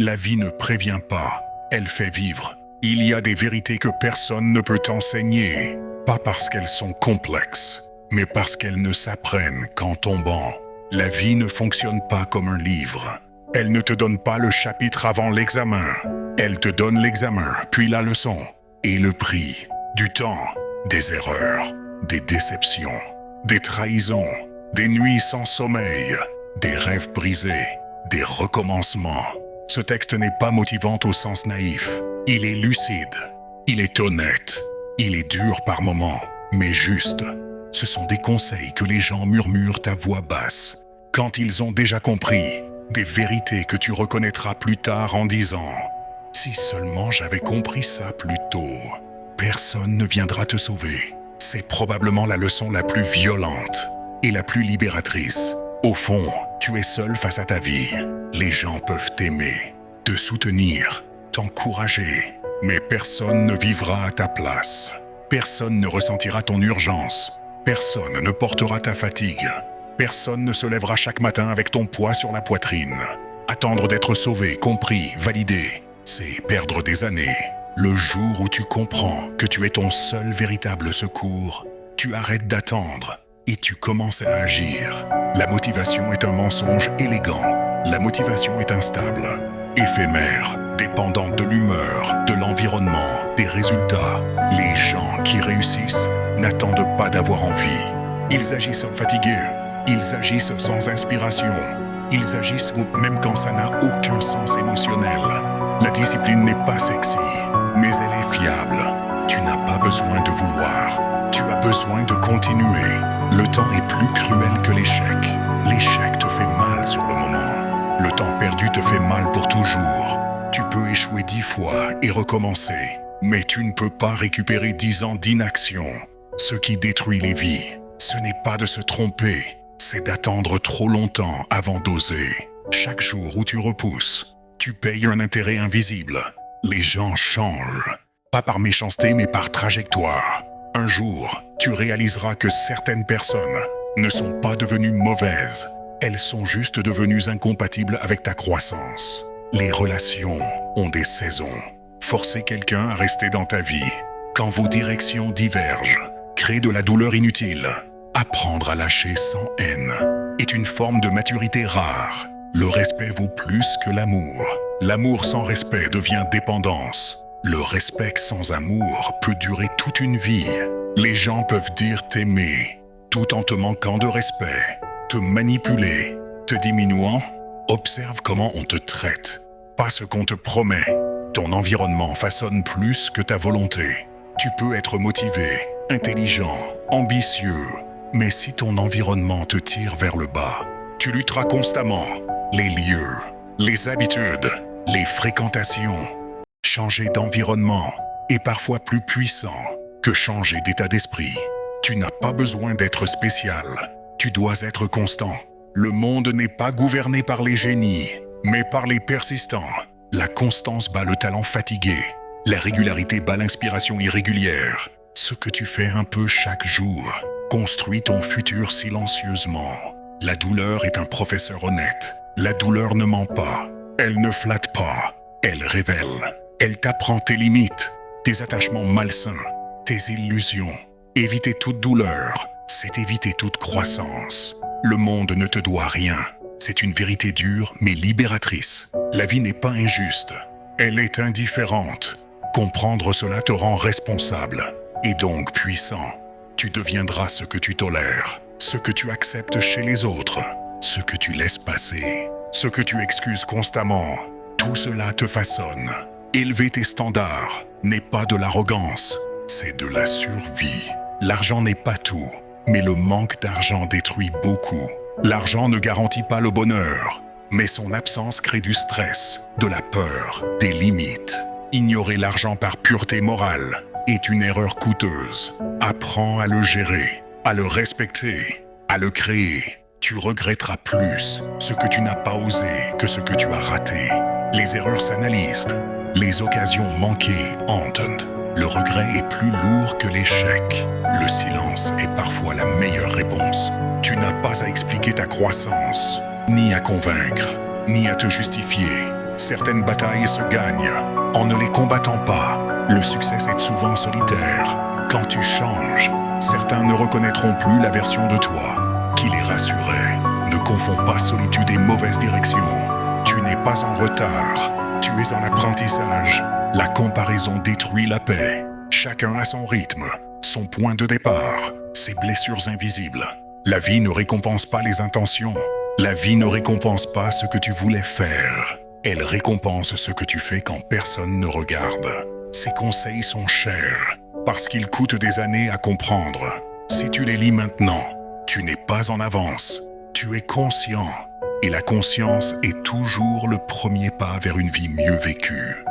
La vie ne prévient pas, elle fait vivre. Il y a des vérités que personne ne peut enseigner, pas parce qu'elles sont complexes, mais parce qu'elles ne s'apprennent qu'en tombant. La vie ne fonctionne pas comme un livre. Elle ne te donne pas le chapitre avant l'examen. Elle te donne l'examen, puis la leçon, et le prix, du temps, des erreurs, des déceptions, des trahisons, des nuits sans sommeil, des rêves brisés, des recommencements. Ce texte n'est pas motivant au sens naïf. Il est lucide, il est honnête, il est dur par moments, mais juste. Ce sont des conseils que les gens murmurent à voix basse, quand ils ont déjà compris, des vérités que tu reconnaîtras plus tard en disant « Si seulement j'avais compris ça plus tôt ». Personne ne viendra te sauver. C'est probablement la leçon la plus violente et la plus libératrice. Au fond, tu es seul face à ta vie. Les gens peuvent t'aimer, te soutenir, t'encourager, mais personne ne vivra à ta place. Personne ne ressentira ton urgence. Personne ne portera ta fatigue. Personne ne se lèvera chaque matin avec ton poids sur la poitrine. Attendre d'être sauvé, compris, validé, c'est perdre des années. Le jour où tu comprends que tu es ton seul véritable secours, tu arrêtes d'attendre et tu commences à agir. La motivation est un mensonge élégant. La motivation est instable, éphémère, dépendante de l'humeur, de l'environnement, des résultats. Les gens qui réussissent n'attendent pas d'avoir envie. Ils agissent fatigués, ils agissent sans inspiration, ils agissent même quand ça n'a aucun sens émotionnel. La discipline n'est pas sexy, mais elle est fiable. Tu n'as pas besoin de vouloir, tu as besoin de continuer. Le temps est plus cruel que l'échec. L'échec te fait mal sur le moment. Le temps perdu te fait mal pour toujours. Tu peux échouer 10 fois et recommencer, mais tu ne peux pas récupérer 10 ans d'inaction. Ce qui détruit les vies, ce n'est pas de se tromper, c'est d'attendre trop longtemps avant d'oser. Chaque jour où tu repousses, tu payes un intérêt invisible. Les gens changent, pas par méchanceté mais par trajectoire. Un jour, tu réaliseras que certaines personnes ne sont pas devenues mauvaises. Elles sont juste devenues incompatibles avec ta croissance. Les relations ont des saisons. Forcer quelqu'un à rester dans ta vie, quand vos directions divergent, crée de la douleur inutile. Apprendre à lâcher sans haine est une forme de maturité rare. Le respect vaut plus que l'amour. L'amour sans respect devient dépendance. Le respect sans amour peut durer toute une vie. Les gens peuvent dire t'aimer, tout en te manquant de respect, te manipuler, te diminuant. Observe comment on te traite, pas ce qu'on te promet. Ton environnement façonne plus que ta volonté. Tu peux être motivé, intelligent, ambitieux, mais si ton environnement te tire vers le bas, tu lutteras constamment. Les lieux, les habitudes, les fréquentations. Changer d'environnement est parfois plus puissant que changer d'état d'esprit. Tu n'as pas besoin d'être spécial, tu dois être constant. Le monde n'est pas gouverné par les génies, mais par les persistants. La constance bat le talent fatigué, la régularité bat l'inspiration irrégulière. Ce que tu fais un peu chaque jour construit ton futur silencieusement. La douleur est un professeur honnête. La douleur ne ment pas, elle ne flatte pas, elle révèle. Elle t'apprend tes limites, tes attachements malsains, tes illusions. Éviter toute douleur, c'est éviter toute croissance. Le monde ne te doit rien. C'est une vérité dure mais libératrice. La vie n'est pas injuste, elle est indifférente. Comprendre cela te rend responsable et donc puissant. Tu deviendras ce que tu tolères, ce que tu acceptes chez les autres, ce que tu laisses passer, ce que tu excuses constamment. Tout cela te façonne. Élever tes standards n'est pas de l'arrogance, c'est de la survie. L'argent n'est pas tout, mais le manque d'argent détruit beaucoup. L'argent ne garantit pas le bonheur, mais son absence crée du stress, de la peur, des limites. Ignorer l'argent par pureté morale est une erreur coûteuse. Apprends à le gérer, à le respecter, à le créer. Tu regretteras plus ce que tu n'as pas osé que ce que tu as raté. Les erreurs s'analysent. Les occasions manquées hantent. Le regret est plus lourd que l'échec. Le silence est parfois la meilleure réponse. Tu n'as pas à expliquer ta croissance, ni à convaincre, ni à te justifier. Certaines batailles se gagnent en ne les combattant pas. Le succès est souvent solitaire. Quand tu changes, certains ne reconnaîtront plus la version de toi qui les rassurait. Ne confonds pas solitude et mauvaise direction. Tu n'es pas en retard, tu es en apprentissage. La comparaison détruit la paix. Chacun a son rythme, son point de départ, ses blessures invisibles. La vie ne récompense pas les intentions. La vie ne récompense pas ce que tu voulais faire. Elle récompense ce que tu fais quand personne ne regarde. Ces conseils sont chers parce qu'ils coûtent des années à comprendre. Si tu les lis maintenant, tu n'es pas en avance. Tu es conscient. Et la conscience est toujours le premier pas vers une vie mieux vécue.